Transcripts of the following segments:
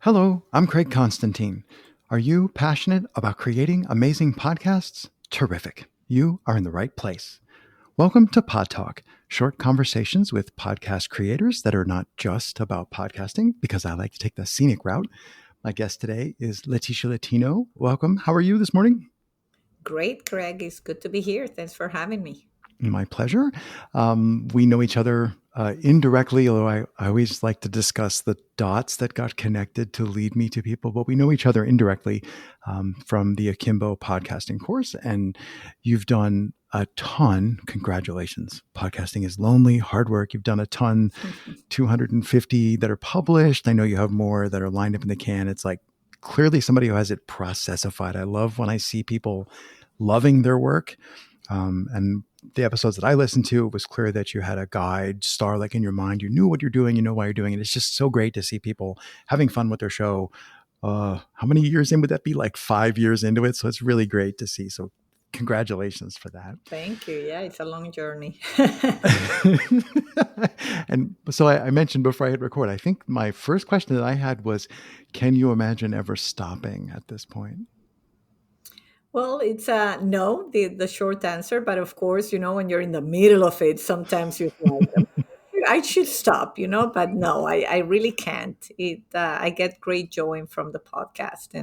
Hello, I'm Craig Constantine. Are you passionate about creating amazing podcasts? Terrific. You are in the right place. Welcome to Pod Talk, short conversations with podcast creators that are not just about podcasting, because I like to take the scenic route. My guest today is Leticia Latino. Welcome. How are you this morning? Great, Craig. It's good to be here. Thanks for having me. My pleasure. We know each other indirectly, although I always like to discuss the dots that got connected to lead me to people, but we know each other indirectly from the Akimbo podcasting course. And you've done a ton. Congratulations. Podcasting is lonely, hard work. You've done a ton, 250 that are published. I know you have more that are lined up in the can. It's like clearly somebody who has it processified. I love when I see people loving their work. And the episodes that I listened to, it was clear that you had a guide star like in your mind. You knew what you're doing, you know why you're doing it. It's just so great to see people having fun with their show. How many years in would that be? Like 5 years into it. So it's really great to see. So congratulations for that. Thank you. Yeah, it's a long journey. And so I mentioned before I hit record, I think my first question that I had was, can you imagine ever stopping at this point? Well, it's no, the short answer. But of course, when you're in the middle of it, sometimes you're like, I should stop, but no, I really can't. I get great joy from the podcast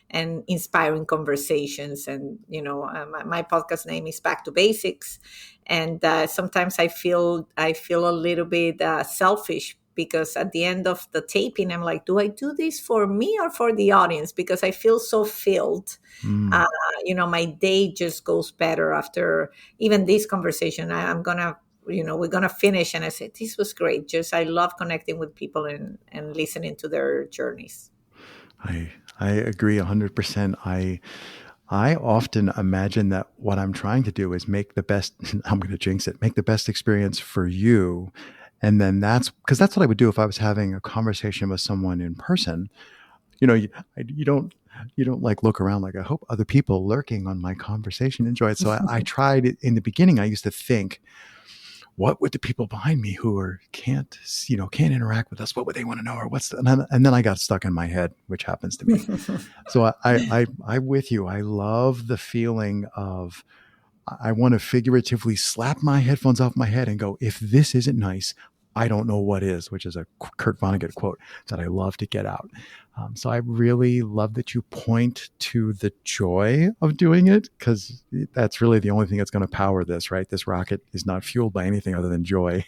and inspiring conversations. And, my podcast name is Back to Basics. And sometimes I feel a little bit selfish because at the end of the taping, I'm like, do I do this for me or for the audience? Because I feel so filled. Mm. My day just goes better after even this conversation. I'm gonna we're gonna finish, and I said this was great. Just I love connecting with people and listening to their journeys. I agree 100%. I often imagine that what I'm trying to do is make the best, I'm going to jinx it, make the best experience for you. And then that's because that's what I would do if I was having a conversation with someone in person. You know, you don't like look around like, I hope other people lurking on my conversation enjoy it. So I tried it in the beginning. I used to think, what would the people behind me who are can't interact with us, what would they want to know, or and then I got stuck in my head, which happens to me. So I'm with you. I love the feeling of I want to figuratively slap my headphones off my head and go, if this isn't nice, I don't know what is, which is a Kurt Vonnegut quote that I love to get out. So I really love that you point to the joy of doing it, because that's really the only thing that's going to power this, right? This rocket is not fueled by anything other than joy.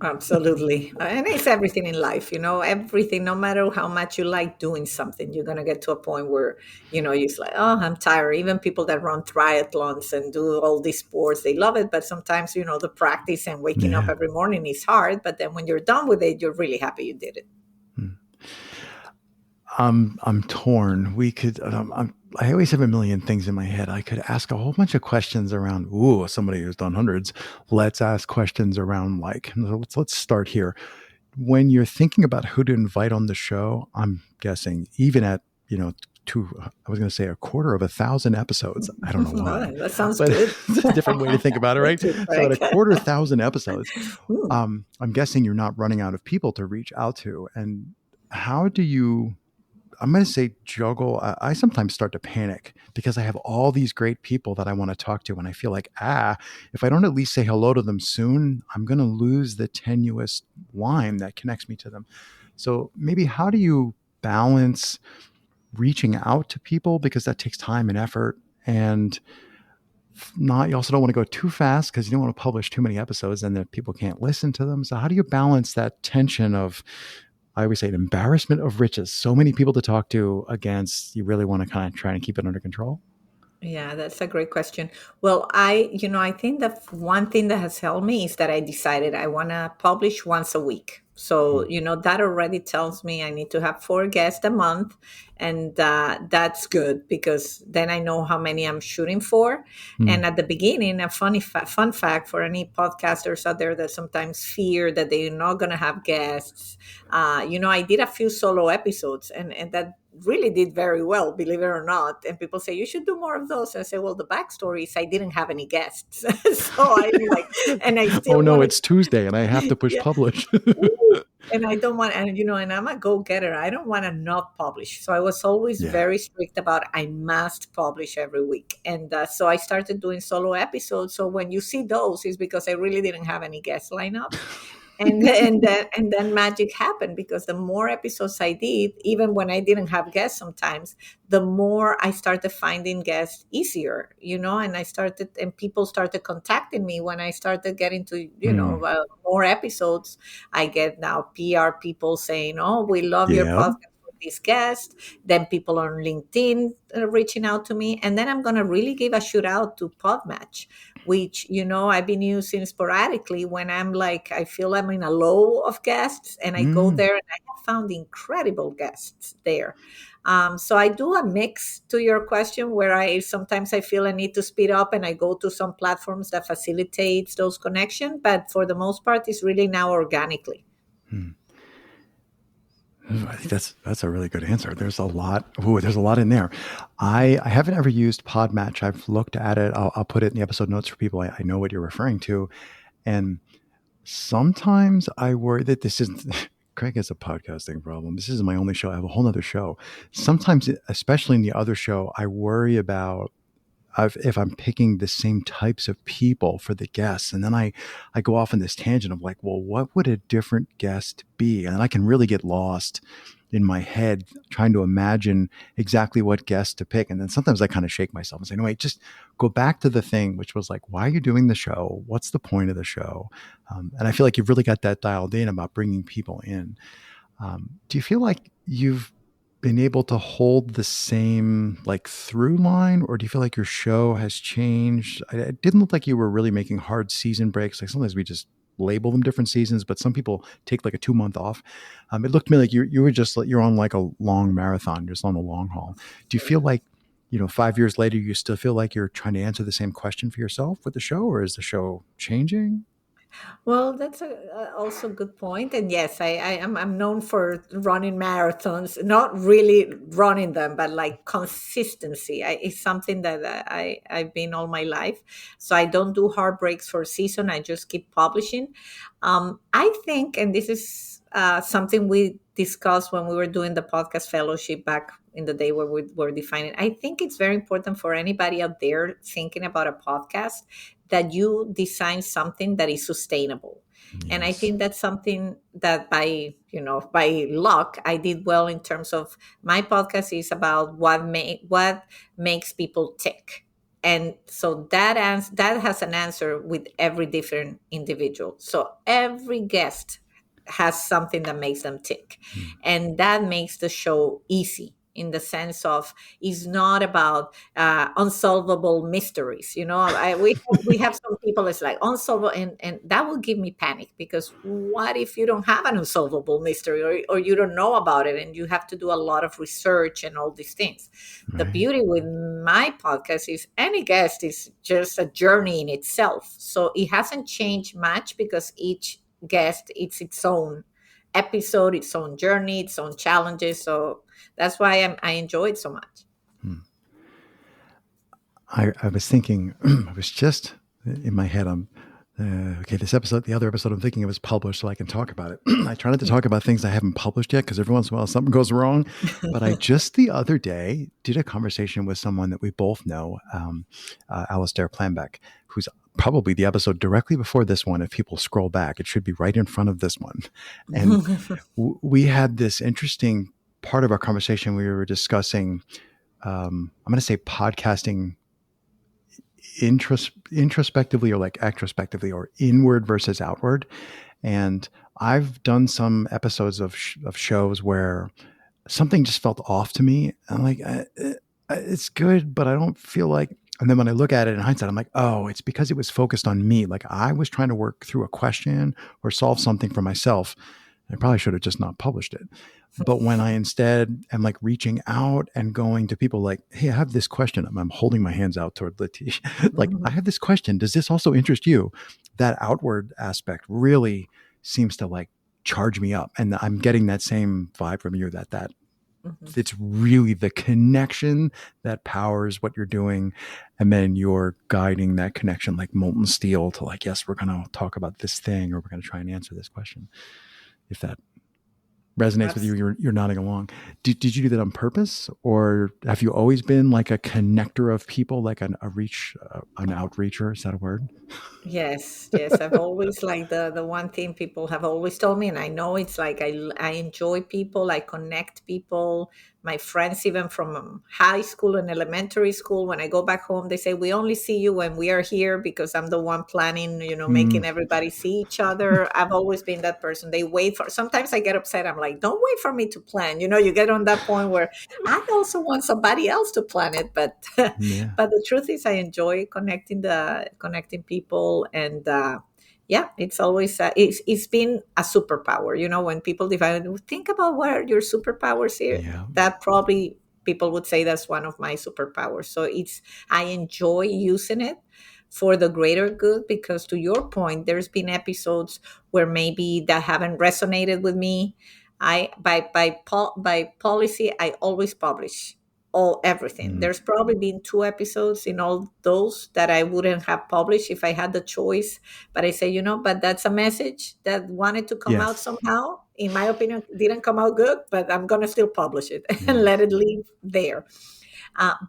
Absolutely. And it's everything in life, everything, no matter how much you like doing something, you're going to get to a point where, you're just like, oh, I'm tired. Even people that run triathlons and do all these sports, they love it. But sometimes, the practice and waking up Yeah. every morning is hard. But then when you're done with it, you're really happy you did it. Hmm. I'm torn. I always have a million things in my head. I could ask a whole bunch of questions around, somebody who's done hundreds. Let's ask questions around let's start here. When you're thinking about who to invite on the show, I'm guessing even at, I was going to say a quarter of 1,000 episodes. I don't know why, That sounds but good. it's a different way to think about it, right? Thank you, So at a Craig. quarter 1,000 episodes, Hmm. I'm guessing you're not running out of people to reach out to. And how do you, I'm going to say juggle. I sometimes start to panic because I have all these great people that I want to talk to. And I feel like, if I don't at least say hello to them soon, I'm going to lose the tenuous line that connects me to them. So maybe how do you balance reaching out to people, because that takes time and effort, and you also don't want to go too fast because you don't want to publish too many episodes and that people can't listen to them. So how do you balance that tension of, I always say, an embarrassment of riches, so many people to talk to, against you really want to kind of try and keep it under control? Yeah, that's a great question. Well, I think that one thing that has helped me is that I decided I want to publish once a week. So, that already tells me I need to have 4 guests a month. And that's good because then I know how many I'm shooting for. Hmm. And at the beginning, a fun fact for any podcasters out there that sometimes fear that they're not going to have guests. I did a few solo episodes and that really did very well, believe it or not. And people say you should do more of those. And I say, well, the backstory is I didn't have any guests, so I'm like, and I Oh still no, wanted, it's Tuesday and I have to push yeah. publish. Ooh. And I don't want, and and I'm a go getter. I don't want to not publish. So I was always Yeah. very strict about I must publish every week. And so I started doing solo episodes. So when you see those, is because I really didn't have any guests lined up. And then magic happened, because the more episodes I did, even when I didn't have guests sometimes, the more I started finding guests easier, and people started contacting me when I started getting to, Hmm. more episodes. I get now PR people saying, oh, we love your Yep. podcast for this guest. Then people on LinkedIn reaching out to me. And then I'm going to really give a shout out to Podmatch, which I've been using sporadically when I feel I'm in a low of guests, and I go Mm. there and I have found incredible guests there. So I do a mix, to your question, where I sometimes I feel I need to speed up and I go to some platforms that facilitates those connections, but for the most part it's really now organically. Hmm. I think that's a really good answer. There's a lot. Ooh, there's a lot in there. I haven't ever used Podmatch. I've looked at it. I'll put it in the episode notes for people. I know what you're referring to, and sometimes I worry that this isn't. Craig has a podcasting problem. This isn't my only show. I have a whole other show. Sometimes, especially in the other show, I worry about if I'm picking the same types of people for the guests. And then I go off on this tangent of like, well, what would a different guest be? And I can really get lost in my head trying to imagine exactly what guest to pick. And then sometimes I kind of shake myself and say, no, wait, just go back to the thing, which was like, why are you doing the show? What's the point of the show? And I feel like you've really got that dialed in about bringing people in. Do you feel like you've been able to hold the same like through line, or do you feel like your show has changed? It didn't look like you were really making hard season breaks. Like sometimes we just label them different seasons, but some people take like a 2 month off. It looked to me like you were just you're on like a long marathon, just on the long haul. Do you feel like 5 years later you still feel like you're trying to answer the same question for yourself with the show, or is the show changing? Well, that's also a good point. And yes, I'm known for running marathons, not really running them, but like consistency. It's something that I've been all my life. So I don't do hard breaks for a season. I just keep publishing. I think, and this is something we discussed when we were doing the podcast fellowship back in the day where we were defining. I think it's very important for anybody out there thinking about a podcast that you design something that is sustainable. And I Yes. think that's something that by luck I did well, in terms of my podcast is about what makes people tick. And so that has an answer with every different individual. So every guest has something that makes them tick. Hmm. And that makes the show easy, in the sense of it's not about unsolvable mysteries. We have some people, it's like unsolvable, and that will give me panic, because what if you don't have an unsolvable mystery, or you don't know about it, and you have to do a lot of research and all these things. The Right. beauty with my podcast is any guest is just a journey in itself, so it hasn't changed much, because each guest, it's its own episode, its own journey, its own challenges. So that's why I enjoy it so much. Hmm. I was thinking, I was just in my head. Okay. The other episode, I'm thinking it was published, so I can talk about it. I try not to talk about things I haven't published yet, because every once in a while something goes wrong. But I just the other day did a conversation with someone that we both know, Alistair Planbeck, who's probably the episode directly before this one. If people scroll back, it should be right in front of this one. And we had this interesting part of our conversation. We were discussing, I'm going to say podcasting introspectively, or like extrospectively, or inward versus outward. And I've done some episodes of shows where something just felt off to me. I'm like, it's good, but I don't feel like. And then when I look at it in hindsight, I'm like, oh, it's because it was focused on me. Like I was trying to work through a question or solve something for myself. I probably should have just not published it. But when I instead am like reaching out and going to people like, hey, I have this question. I'm holding my hands out toward Leticia. Like, I have this question. Does this also interest you? That outward aspect really seems to like charge me up. And I'm getting that same vibe from you that Mhm. It's really the connection that powers what you're doing. And then you're guiding that connection like molten steel to like, yes, we're going to talk about this thing, or we're going to try and answer this question. If that resonates with you, you're nodding along. Did you do that on purpose, or have you always been like a connector of people, like an outreacher? Is that a word? Yes, yes. I've always like the one thing people have always told me, and I know it's like I enjoy people, I connect people. My friends, even from high school and elementary school, when I go back home, they say we only see you when we are here because I'm the one planning, Mm, making everybody see each other. I've always been that person. They wait for. Sometimes I get upset. I'm like, don't wait for me to plan. You get on that point where I also want somebody else to plan it, but yeah, but the truth is I enjoy connecting people, and yeah, it's always it's been a superpower. When people define, think about what your superpowers here, yeah, that probably people would say that's one of my superpowers. So I enjoy using it for the greater good, because to your point, there's been episodes where maybe that haven't resonated with me. I by policy I always publish all everything. mm, There's probably been two episodes in all those that I wouldn't have published if I had the choice. But I say, but that's a message that wanted to come out yes, somehow. In my opinion, didn't come out good, but I'm gonna still publish it and let yes, it live there.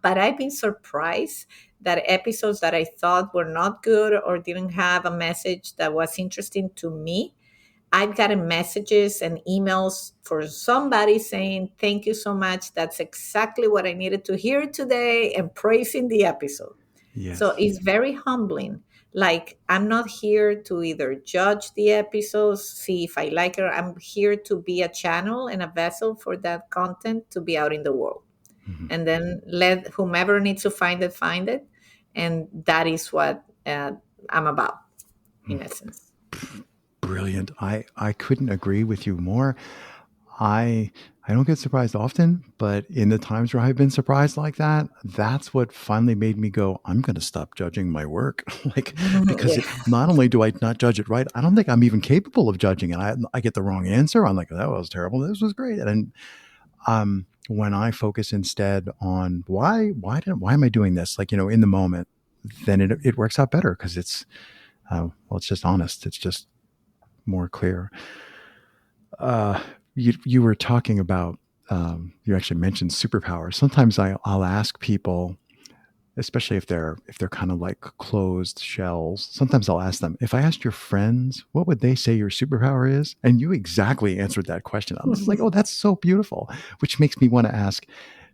But I've been surprised that episodes that I thought were not good or didn't have a message that was interesting to me, I've gotten messages and emails for somebody saying, thank you so much. That's exactly what I needed to hear today, and praising the episode. So yes, it's very humbling. Like, I'm not here to either judge the episodes, see if I like it. I'm here to be a channel and a vessel for that content to be out in the world. mhm, And then let whomever needs to find it, find it. And that is what I'm about, mm. in essence. Brilliant. I couldn't agree with you more. I I don't get surprised often, but in the times where I've been surprised like that, that's what finally made me go, I'm going to stop judging my work. Like, because Yeah. not only do I not judge it right, I don't think I'm even capable of judging it. I get the wrong answer. I'm like, that was terrible. This was great. And when I focus instead on why am I doing this? Like, in the moment, then it works out better because well, it's just honest. It's just more clear. You were talking about you actually mentioned superpowers. Sometimes I'll ask people, especially if they're kind of like closed shells. Sometimes I'll ask them, if I asked your friends, what would they say your superpower is? And you exactly answered that question. I'm just like, oh, that's so beautiful, which makes me want to ask.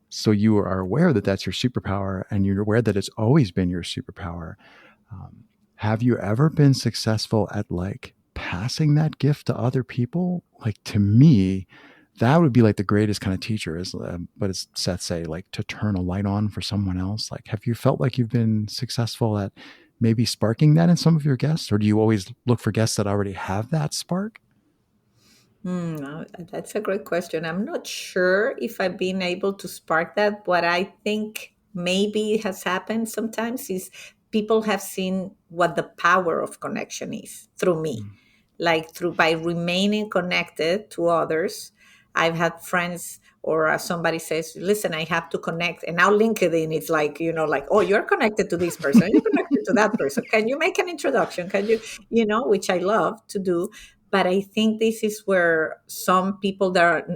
So you are aware that that's your superpower, and you're aware that it's always been your superpower. Um, have you ever been successful at like passing that gift to other people? Like to me, that would be like the greatest kind of teacher is, what does Seth say? Like to turn a light on for someone else. Like, have you felt like you've been successful at maybe sparking that in some of your guests, or do you always look for guests that already have that spark? That's a great question. I'm not sure if I've been able to spark that. What I think maybe has happened sometimes is people have seen what the power of connection is through me, Mm, like through by remaining connected to others. I've had friends or somebody says, listen, I have to connect. And now LinkedIn, it's like, like, oh, you're connected to this person, you're connected to that person. Can you make an introduction? Can you, which I love to do. But I think this is where some people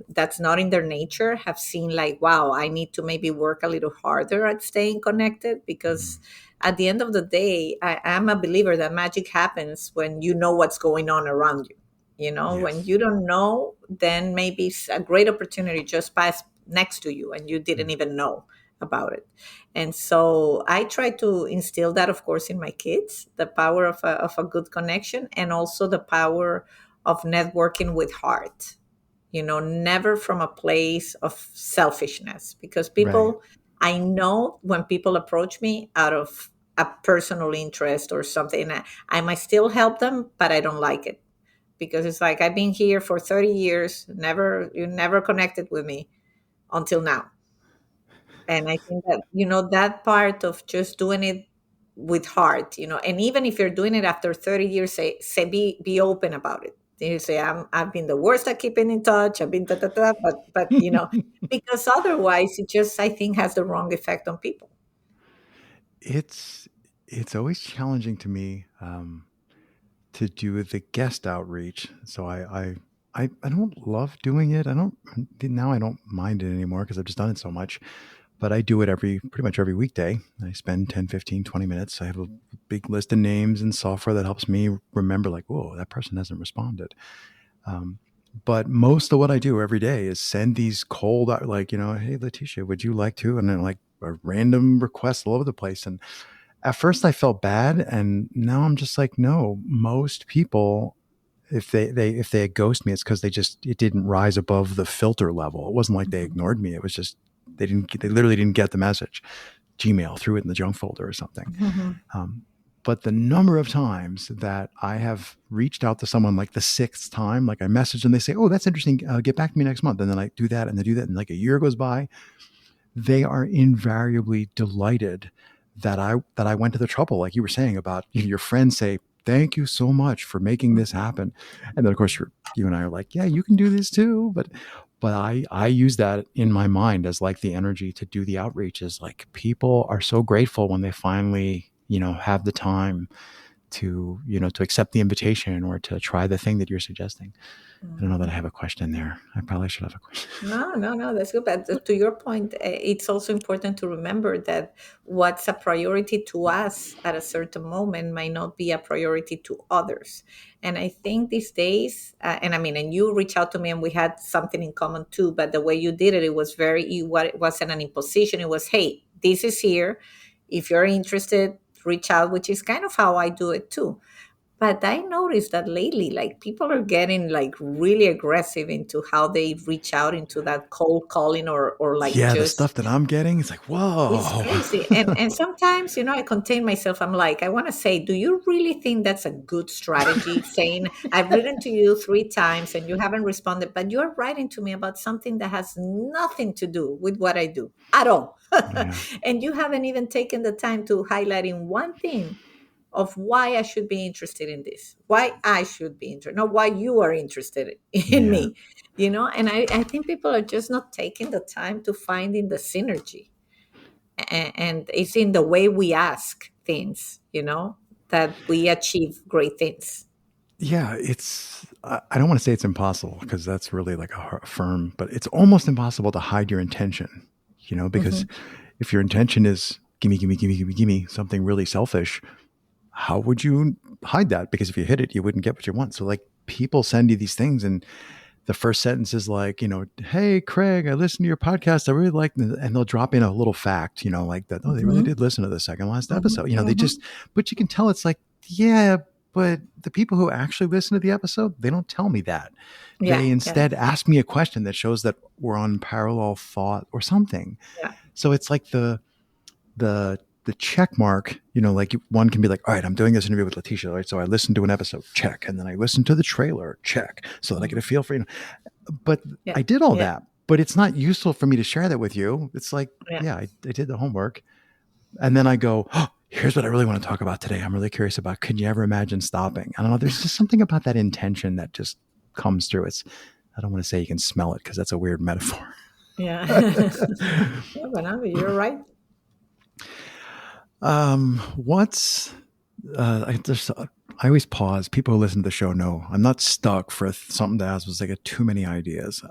that's not in their nature have seen like, wow, I need to maybe work a little harder at staying connected, mm, because at the end of the day, I am a believer that magic happens when you know what's going on around you. When yes. you don't know, then maybe it's a great opportunity just pass next to you and you didn't Mm, even know about it. And so I try to instill that, of course, in my kids, the power of a good connection, and also the power of networking with heart, never from a place of selfishness. Because right. I know when people approach me out of a personal interest or something, I might still help them, but I don't like it, because it's like, I've been here for 30 years, you never connected with me until now. And I think that, that part of just doing it with heart, and even if you're doing it after 30 years, say be open about it. You say, I've been the worst at keeping in touch. I've been but because otherwise it just, I think, has the wrong effect on people. it's it's always challenging to me to do the guest outreach. So I don't love doing it. I don't mind it anymore because I've just done it so much. But I do it pretty much every weekday. I spend 10, 15, 20 minutes. I have a big list of names and software that helps me remember, like, whoa, that person hasn't responded. Um, but most of what I do every day is send these cold, like, hey, Leticia, would you like to? And then, like, a random requests all over the place. And at first I felt bad. And now I'm just like, no, most people, if they ghost me, it's because it didn't rise above the filter level. It wasn't like they Mhm. ignored me. It was just, they literally didn't get the message. Gmail threw it in the junk folder or something. Mhm. Um, but the number of times that I have reached out to someone, like the sixth time, like I message them, they say, "Oh, that's interesting. Get back to me next month." And then I do that and they do that. And like a year goes by, they are invariably delighted that I went to the trouble, like you were saying about your friends say, "Thank you so much for making this happen." And then of course you and I are like, "Yeah, you can do this too." But I use that in my mind as like the energy to do the outreach. Is like people are so grateful when they finally, have the time to, to accept the invitation or to try the thing that you're suggesting. I don't know that I Mhm. have a question there. I probably should have a question. No, no, no, that's good. But to your point, it's also important to remember that what's a priority to us at a certain moment might not be a priority to others. And I think these days, and I mean, and you reached out to me and we had something in common too, but the way you did it, it was what it wasn't an imposition. It was, hey, this is here. If you're interested, reach out, which is kind of how I do it too. But I noticed that lately, like people are getting like really aggressive into how they reach out into that cold calling or like Yeah, the just stuff that I'm getting, it's like, it's whoa. crazy. And sometimes, I contain myself. I'm like, I want to say, do you really think that's a good strategy? Saying, I've written to you 3 times and you haven't responded, but you're writing to me about something that has nothing to do with what I do at all. Yeah. And you haven't even taken the time to highlight in one thing of why I should be interested in this, why I should be interested, not why you are interested in Yeah. me, And I think people are just not taking the time to finding the synergy. And it's in the way we ask things, that we achieve great things. Yeah, I don't want to say it's impossible because that's really like a firm, but it's almost impossible to hide your intention, because Mhm. if your intention is gimme, gimme, gimme, gimme, gimme, something really selfish, how would you hide that? Because if you hit it, you wouldn't get what you want. So like people send you these things and the first sentence is like, "Hey, Craig, I listened to your podcast. I really like," and they'll drop in a little fact, like that. Oh, they really Mhm. did listen to the second last Mhm. episode. They Mhm. just, but you can tell it's like, yeah, but the people who actually listen to the episode, they don't tell me that. Yeah, They yeah, instead ask me a question that shows that we're on parallel thought or something. yeah, So it's like the check mark, like one can be like, all right, I'm doing this interview with Leticia, right? So I listened to an episode, check, and then I listened to the trailer, check, so that I get a mhm, feel for, but yeah, I did all yeah, that, but it's not useful for me to share that with you. It's like, yeah, yeah, I did the homework. And then I go, oh, here's what I really want to talk about today. I'm really curious about, could you ever imagine stopping? I don't know. There's just something about that intention that just comes through. I don't want to say you can smell it because that's a weird metaphor. yeah. Yeah, but no, you're right. What's, I always pause. People who listen to the show know I'm not stuck for something that has was like a too many ideas.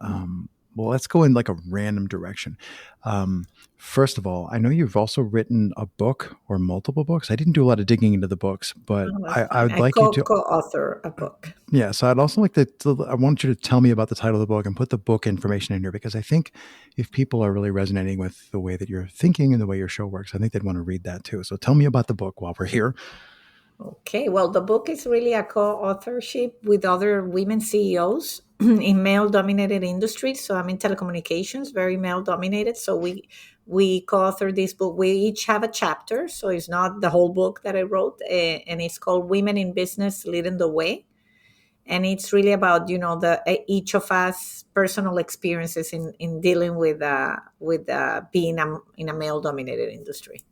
Well, let's go in like a random direction. Um, First of all, I know you've also written a book or multiple books. I didn't do a lot of digging into the books, but Oh, that's I fine. would I like you to. co-author a book. Yeah, so I'd also like I want you to tell me about the title of the book and put the book information in here because I think if people are really resonating with the way that you're thinking and the way your show works, I think they'd want to read that too. So tell me about the book while we're here. Okay, well, the book is really a co-authorship with other women CEOs in male-dominated industries. So I'm in telecommunications, very male-dominated. So we co-author this book. We each have a chapter, so it's not the whole book that I wrote, and it's called "Women in Business Leading the Way." And it's really about the each of us personal experiences in dealing with being in a male-dominated industry.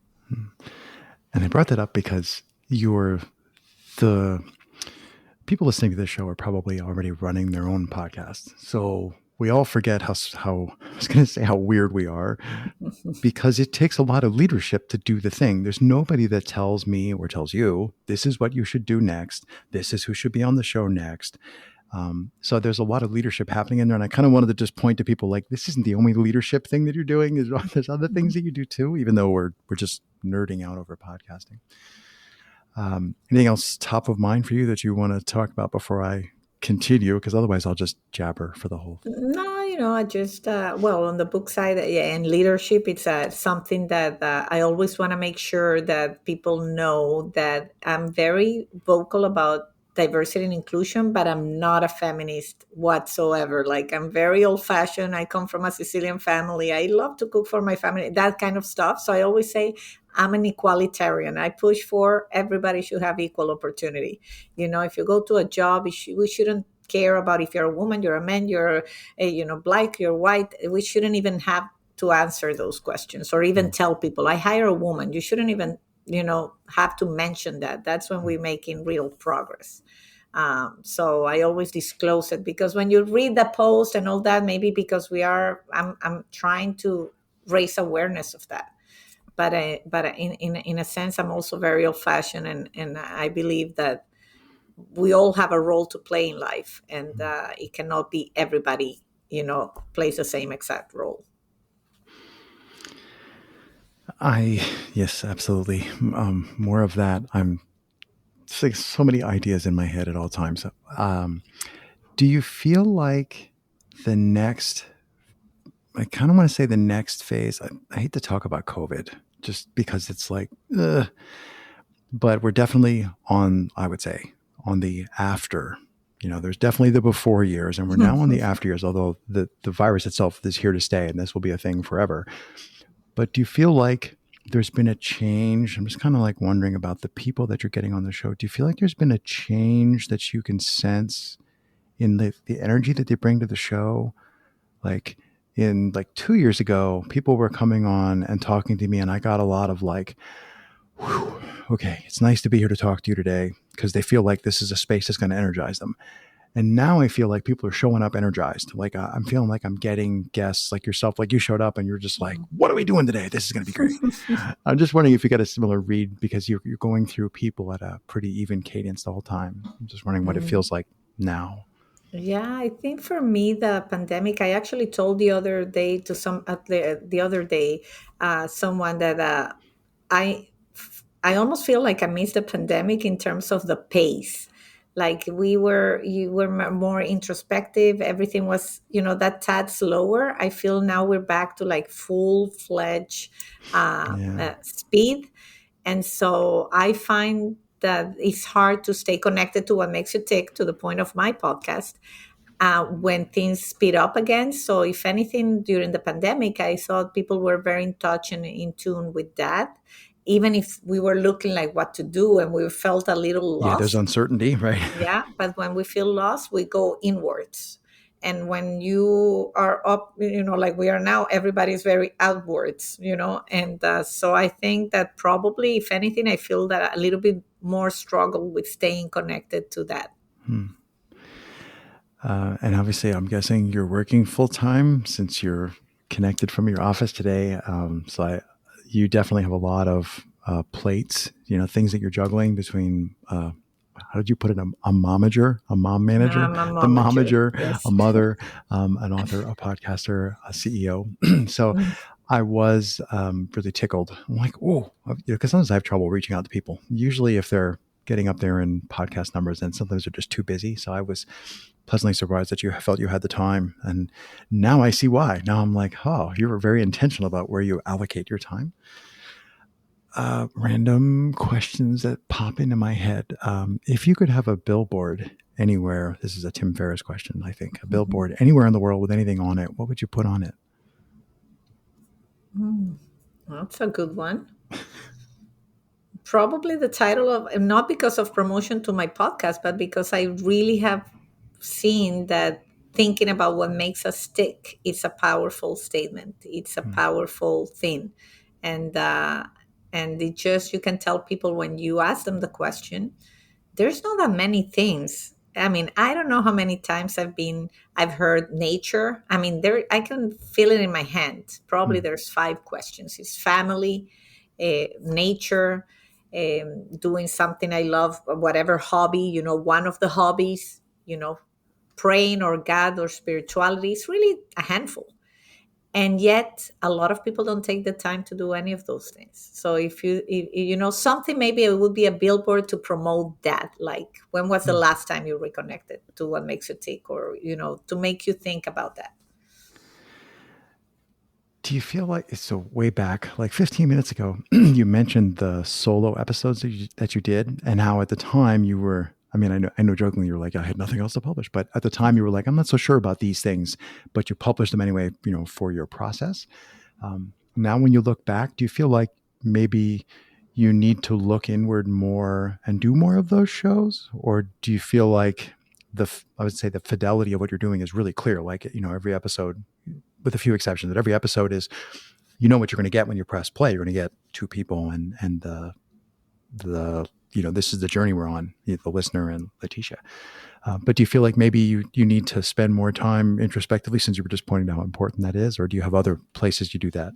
And I brought that up because you're the people listening to this show are probably already running their own podcasts. So we all forget how I was going to say how weird we are, because it takes a lot of leadership to do the thing. There's nobody that tells me or tells you, this is what you should do next. This is who should be on the show next. So there's a lot of leadership happening in there. And I kind of wanted to just point to people like, this isn't the only leadership thing that you're doing. There's other things that you do too, even though we're just nerding out over podcasting. Anything else top of mind for you that you want to talk about before I continue? Because otherwise I'll just jabber for the whole. No, I just, well, on the book side, yeah, and leadership, it's something that I always want to make sure that people know that I'm very vocal about diversity and inclusion, but I'm not a feminist whatsoever. Like, I'm very old fashioned. I come from a Sicilian family. I love to cook for my family, that kind of stuff. So I always say I'm an equalitarian. I push for everybody should have equal opportunity. If you go to a job, we shouldn't care about if you're a woman, you're a man, you're black, you're white. We shouldn't even have to answer those questions or even tell people I hire a woman. You shouldn't even have to mention that. That's when we're making real progress. So I always disclose it, because when you read the post and all that, maybe because I'm trying to raise awareness of that. But in a sense, I'm also very old fashioned, and I believe that we all have a role to play in life, and it cannot be everybody plays the same exact role. Yes, absolutely. More of that. It's like so many ideas in my head at all times. Do you feel like the next, I kind of want to say the next phase, I hate to talk about COVID just because it's like, but we're definitely on, I would say, on the after. There's definitely the before years, and we're now on the after years, although the virus itself is here to stay, and this will be a thing forever. But do you feel like there's been a change? I'm just kind of like wondering about the people that you're getting on the show. Do you feel like there's been a change that you can sense in the energy that they bring to the show? Like in like 2 years ago, people were coming on and talking to me, and I got a lot of like, whew, okay, it's nice to be here to talk to you today, because they feel like this is a space that's going to energize them. And now I feel like people are showing up energized. Like I'm feeling like I'm getting guests like yourself, like you showed up and you're just like, what are we doing today? This is going to be great. I'm just wondering if you got a similar read, because you're going through people at a pretty even cadence the whole time. I'm just wondering what it feels like now. Yeah, I think for me, the pandemic, I actually told the other day to the other day, someone that I I almost feel like I missed the pandemic in terms of the pace. Like you were more introspective. Everything was, that tad slower. I feel now we're back to like full fledged Yeah. speed. And so I find that it's hard to stay connected to what makes you tick, to the point of my podcast, when things speed up again. So, if anything, during the pandemic, I thought people were very in touch and in tune with that, even if we were looking like what to do and we felt a little Yeah. There's lost. uncertainty, right? Yeah, but when we feel lost, we go inwards. And when you are up, like we are now, everybody's very outwards, And so I think that probably, if anything, I feel that a little bit more struggle with staying connected to that. Hmm. And obviously, I'm guessing you're working full time since you're connected from your office today. You definitely have a lot of plates, things that you're juggling between. How did you put it? A momager, a mom manager, I'm a the momager. momager, a Yes. mother, an author, a podcaster, a CEO. So Mm. I was really tickled. I'm like, oh, because sometimes I have trouble reaching out to people. Usually, if they're getting up there in podcast numbers, and sometimes they're just too busy. So I was pleasantly surprised that you felt you had the time. And now I see why. Now I'm like, oh, you were very intentional about where you allocate your time. Random questions that pop into my head. If you could have a billboard anywhere, this is a Tim Ferriss question, I think, a billboard anywhere in the world with anything on it, what would you put on it? That's a good one. Probably the title of, not because of promotion to my podcast, but because I really have seen that thinking about what makes us tick, it's a powerful statement. It's a Hmm. powerful thing. And, and it just, you can tell people when you ask them the question, there's not that many things I mean, I don't know how many times I've heard nature. I mean, there I can feel it in my hand. Probably Hmm. there's five questions. It's family, nature, doing something I love, whatever hobby, one of the hobbies, praying or God or spirituality. It's really a handful. And yet a lot of people don't take the time to do any of those things. So if you know something, maybe it would be a billboard to promote that, like when was the Hmm. last time you reconnected to what makes you tick, or to make you think about that. Do you feel like so way back, like 15 minutes ago, you mentioned the solo episodes that you did, and how at the time you were. I mean, I know, jokingly you were like, I had nothing else to publish, but at the time you were like, I'm not so sure about these things, but you published them anyway, for your process. Now, when you look back, do you feel like maybe you need to look inward more and do more of those shows, or do you feel like I would say the fidelity of what you're doing is really clear? Like, every episode, with a few exceptions, that every episode is, what you're going to get when you press play. You're going to get two people, and the this is the journey we're on, the listener and Leticia. But do you feel like maybe you need to spend more time introspectively, since you were just pointing out how important that is, or do you have other places you do that?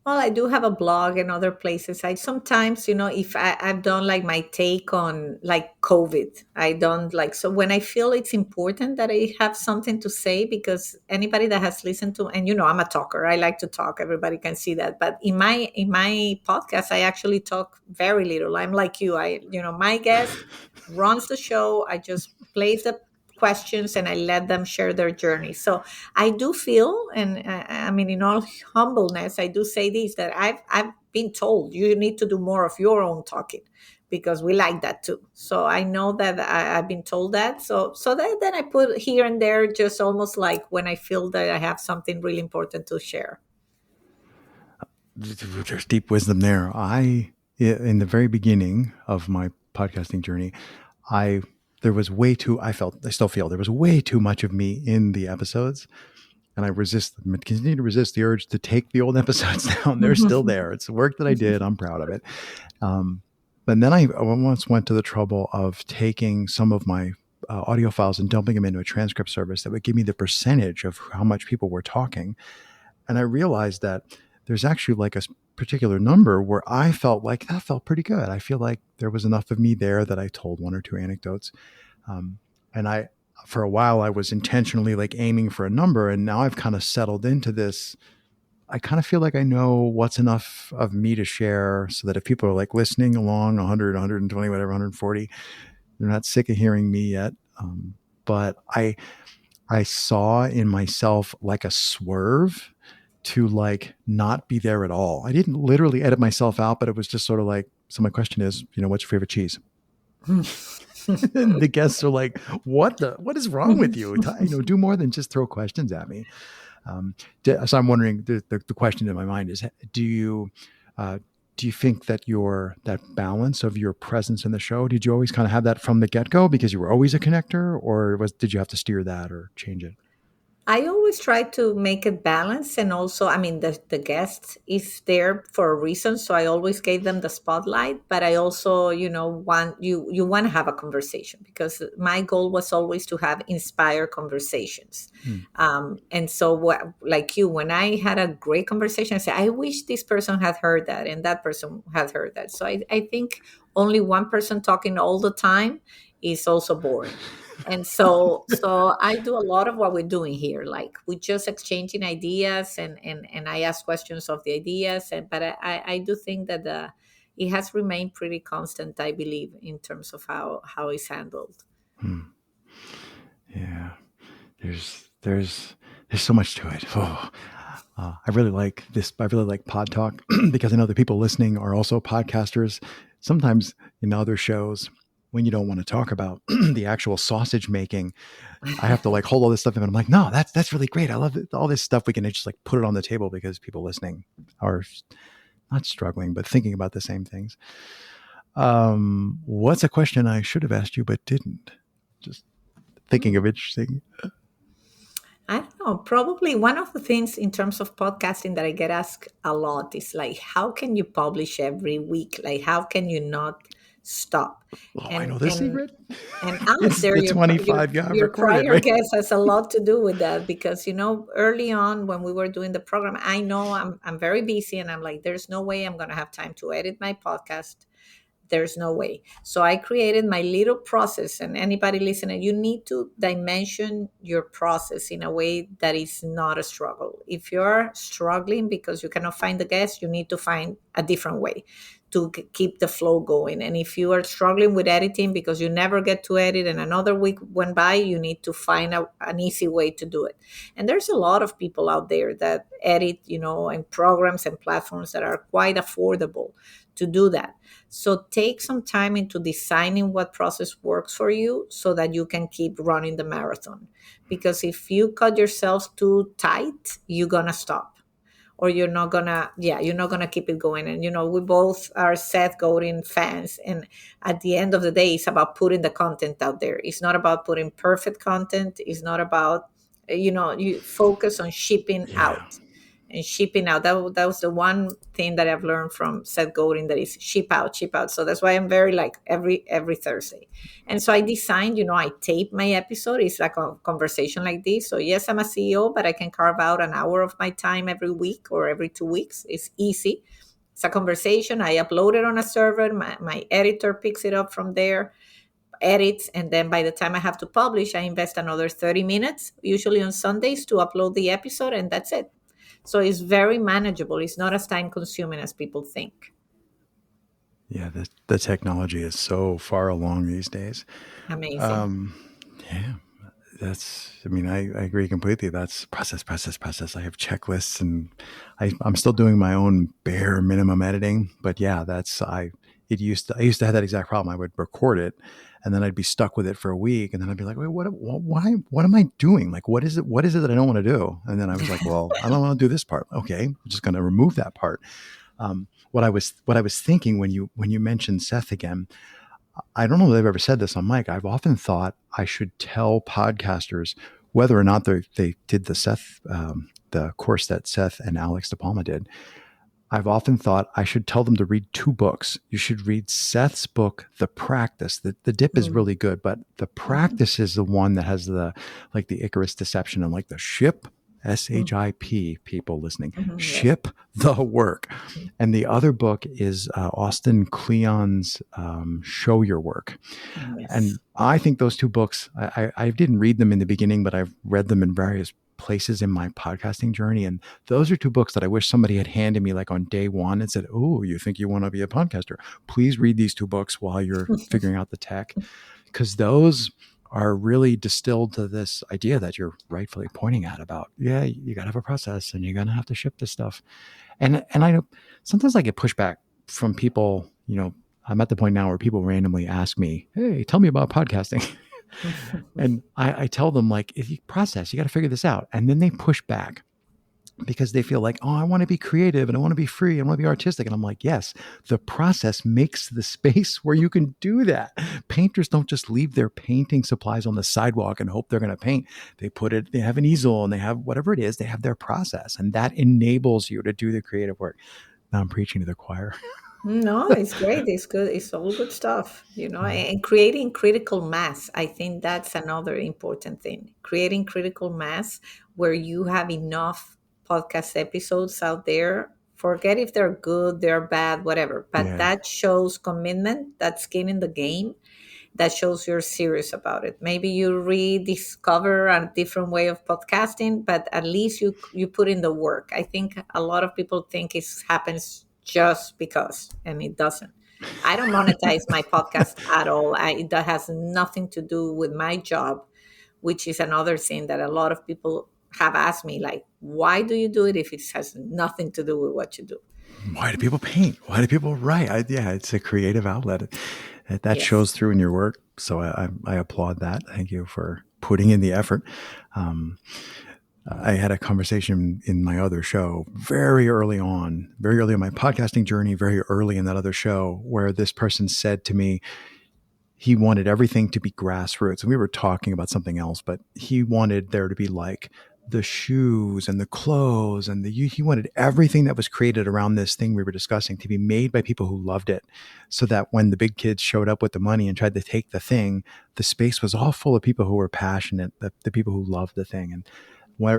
Well, I do have a blog and other places. I sometimes, if I've done like my take on like COVID, I don't like, so when I feel it's important that I have something to say, because anybody that has listened to, and I'm a talker, I like to talk. Everybody can see that. But in my podcast, I actually talk very little. I'm like you. My guest runs the show. I just place the questions and I let them share their journey. So I do feel, and I mean, in all humbleness, I do say this, that I've been told you need to do more of your own talking, because we like that too. So I know that I've been told that. So that, then I put here and there, just almost like when I feel that I have something really important to share. There's deep wisdom there. In the very beginning of my podcasting journey, I there was way too. I still feel there was way too much of me in the episodes, and continue to resist the urge to take the old episodes down. They're still there. It's the work that I did. I'm proud of it. Um, but then I once went to the trouble of taking some of my audio files and dumping them into a transcript service that would give me the percentage of how much people were talking. And I realized that there's actually like a particular number where I felt like that felt pretty good. I feel like there was enough of me there that I told one or two anecdotes. Um, and for a while, I was intentionally like aiming for a number. And now I've kind of settled into this. I kind of feel like I know what's enough of me to share, so that if people are like listening along 100, 120, whatever, 140, they're not sick of hearing me yet. But I saw in myself like a swerve to like not be there at all. I didn't literally edit myself out, but it was just sort of like, so my question is, what's your favorite cheese? And the guests are like, what is wrong with you? Do more than just throw questions at me. So I'm wondering, the question in my mind is, uh, do you think that that balance of your presence in the show, did you always kind of have that from the get go because you were always a connector, or did you have to steer that or change it? I always try to make it balanced, and also, I mean, the guest is there for a reason, so I always gave them the spotlight. But I also, want you want to have a conversation, because my goal was always to have inspired conversations. Hmm. And so, like you, when I had a great conversation, I said, I wish this person had heard that, and that person had heard that. So I think only one person talking all the time is also boring. And so I do a lot of what we're doing here, like we just exchanging ideas, and I ask questions of the ideas, but I do think that it has remained pretty constant, I believe, in terms of how it's handled. Hmm. Yeah. There's so much to it. Oh, I really like this. I really like Pod Talk because I know the people listening are also podcasters. Sometimes in other shows, when you don't want to talk about the actual sausage making, I have to like hold all this stuff in. And I'm like, no, that's really great. I love it. All this stuff. We can just like put it on the table because people listening are not struggling, but thinking about the same things. What's a question I should have asked you but didn't? Just thinking of interesting. I don't know. Probably one of the things in terms of podcasting that I get asked a lot is like, how can you publish every week? Like, how can you not stop. Oh, I and know the and secret. and ask It's there, the 25 you have your recorded, prior right? guest has a lot to do with that, because early on when we were doing the program, I know I'm very busy, and I'm like, there's no way I'm going to have time to edit my podcast. There's no way. So I created my little process, and anybody listening, you need to dimension your process in a way that is not a struggle. If you're struggling because you cannot find the guest, you need to find a different way to keep the flow going. And if you are struggling with editing because you never get to edit and another week went by, you need to find an easy way to do it. And there's a lot of people out there that edit, and programs and platforms that are quite affordable to do that. So take some time into designing what process works for you so that you can keep running the marathon. Because if you cut yourself too tight, you're going to stop, or you're not gonna keep it going. And we both are Seth Godin fans, and at the end of the day, it's about putting the content out there. It's not about putting perfect content. It's not about you focus on shipping Yeah. out. And shipping out, that was the one thing that I've learned from Seth Godin, that is ship out, ship out. So that's why I'm very like every Thursday. And so I designed, I tape my episode. It's like a conversation like this. So yes, I'm a CEO, but I can carve out an hour of my time every week or every 2 weeks. It's easy. It's a conversation. I upload it on a server. My editor picks it up from there, edits, and then by the time I have to publish, I invest another 30 minutes, usually on Sundays, to upload the episode, and that's it. So it's very manageable. It's not as time consuming as people think. Yeah, the technology is so far along these days. Amazing. Um, yeah, I mean, I agree completely. That's process, process, process. I have checklists, and I'm still doing my own bare minimum editing. But yeah, I used to have that exact problem. I would record it, and then I'd be stuck with it for a week, and then I'd be like, wait, why, what am I doing? Like, what is it that I don't want to do? And then I was like, well, I don't want to do this part. Okay, I'm just going to remove that part. What I was thinking when you mentioned Seth again, I don't know if I've ever said this on mic. I've often thought I should tell podcasters whether or not they did the course that Seth and Alex DePalma did. I've often thought I should tell them to read two books. You should read Seth's book, The Practice. The Dip is Mm. really good, but The Mhm. Practice is the one that has the Icarus deception and like the ship, Mhm. SHIP, people listening, Mhm. Yes. ship the work. And the other book is Austin Kleon's Show Your Work. Yes. And I think those two books, I didn't read them in the beginning, but I've read them in various places in my podcasting journey. And those are two books that I wish somebody had handed me like on day one and said, oh, you think you want to be a podcaster? Please read these two books while you're figuring out the tech. Because those are really distilled to this idea that you're rightfully pointing at about, yeah, you got to have a process and you're going to have to ship this stuff. And I know sometimes I get pushback from people, I'm at the point now where people randomly ask me, hey, tell me about podcasting. And I tell them, like, if you process, you got to figure this out. And then they push back because they feel like, oh, I want to be creative and I want to be free. I want to be artistic. And I'm like, yes, the process makes the space where you can do that. Painters don't just leave their painting supplies on the sidewalk and hope they're going to paint. They have an easel and they have whatever it is, they have their process. And that enables you to do the creative work. Now I'm preaching to the choir. No, it's great. It's good. It's all good stuff, Yeah. and creating critical mass. I think that's another important thing. Creating critical mass where you have enough podcast episodes out there. Forget if they're good, they're bad, whatever. But Yeah. that shows commitment, that skin in the game, that shows you're serious about it. Maybe you rediscover a different way of podcasting, but at least you put in the work. I think a lot of people think it happens just because, and it doesn't. I don't monetize my podcast at all. That has nothing to do with my job, which is another thing that a lot of people have asked me, like, why do you do it if it has nothing to do with what you do? Why do people paint? Why do people write? Yeah, it's a creative outlet. That Yes. shows through in your work. So I applaud that. Thank you for putting in the effort. Um, I had a conversation in my other show very early in my podcasting journey, very early in that other show, where this person said to me, he wanted everything to be grassroots. And we were talking about something else, but he wanted there to be like the shoes and the clothes and he wanted everything that was created around this thing we were discussing to be made by people who loved it, so that when the big kids showed up with the money and tried to take the thing, the space was all full of people who were passionate, the people who loved the thing. And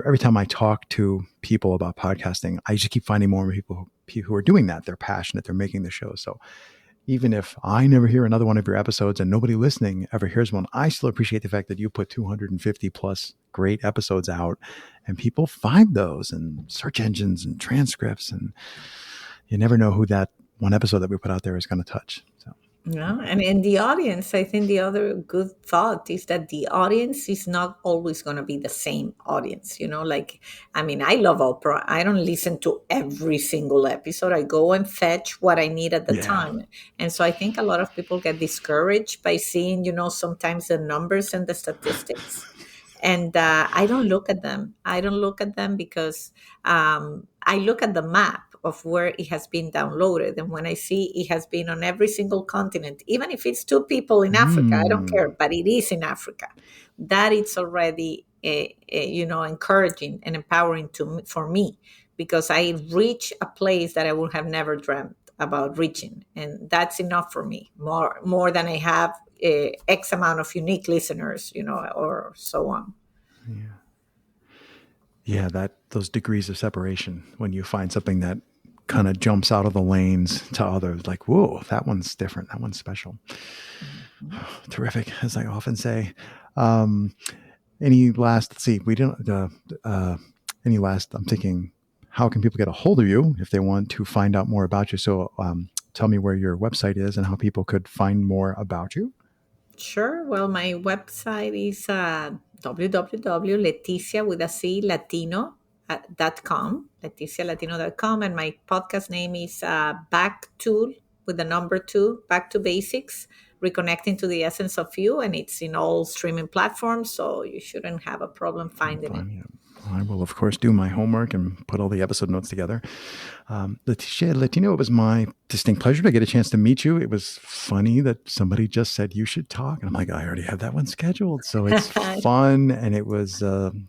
every time I talk to people about podcasting, I just keep finding more people who are doing that. They're passionate, they're making the show. So even if I never hear another one of your episodes and nobody listening ever hears one, I still appreciate the fact that you put 250 plus great episodes out and people find those and search engines and transcripts. And you never know who that one episode that we put out there is going to touch. So, Yeah, and in the audience, I think the other good thought is that the audience is not always going to be the same audience. Like, I mean, I love opera. I don't listen to every single episode. I go and fetch what I need at the yeah. time. And so I think a lot of people get discouraged by seeing, sometimes the numbers and the statistics. And I don't look at them. I don't look at them because I look at the map of where it has been downloaded. And when I see it has been on every single continent, even if it's two people in Africa, I don't care, Mm. but it is in Africa, that it's already, encouraging and empowering for me, because I reach a place that I would have never dreamt about reaching. And that's enough for me, more than I have X amount of unique listeners, or so on. Yeah. Yeah, those degrees of separation when you find something that kind of jumps out of the lanes to others, like, whoa, that one's different, that one's special. Mhm. Terrific, as I often say. Um, any last? Let's see. We don't. Any last? I'm thinking, how can people get a hold of you if they want to find out more about you? So, tell me where your website is and how people could find more about you. Sure. Well, my website is www.leticia with a C Latino .com, LeticiaLatino.com, and my podcast name is Back to with the number two, Back to Basics, Reconnecting to the Essence of You, and it's in all streaming platforms, so you shouldn't have a problem finding it. Fine. Yeah. I will, of course, do my homework and put all the episode notes together. Leticia Latino, it was my distinct pleasure to get a chance to meet you. It was funny that somebody just said you should talk. And I'm like, I already have that one scheduled. So it's fun and it was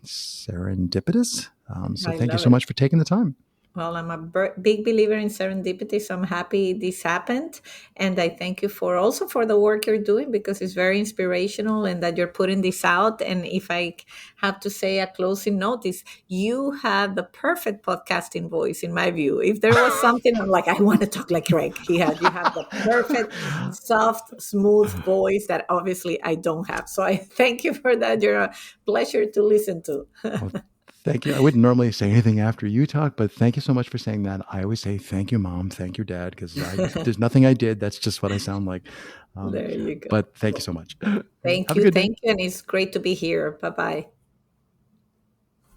serendipitous. So I thank you love so it. much for taking the time. Well, I'm a big believer in serendipity, so I'm happy this happened, and I thank you for also for the work you're doing, because it's very inspirational and that you're putting this out. And if I have to say a closing note, is you have the perfect podcasting voice in my view. If there was something I'm like, I want to talk like Craig, you have the perfect, soft, smooth voice that obviously I don't have. So I thank you for that. You're a pleasure to listen to. Well, thank you. I wouldn't normally say anything after you talk, but thank you so much for saying that. I always say thank you, Mom. Thank you, Dad, because there's nothing I did. That's just what I sound like. Um, There you go. but thank you so much. Thank Have a you. good day. Thank you. And it's great to be here. Bye bye.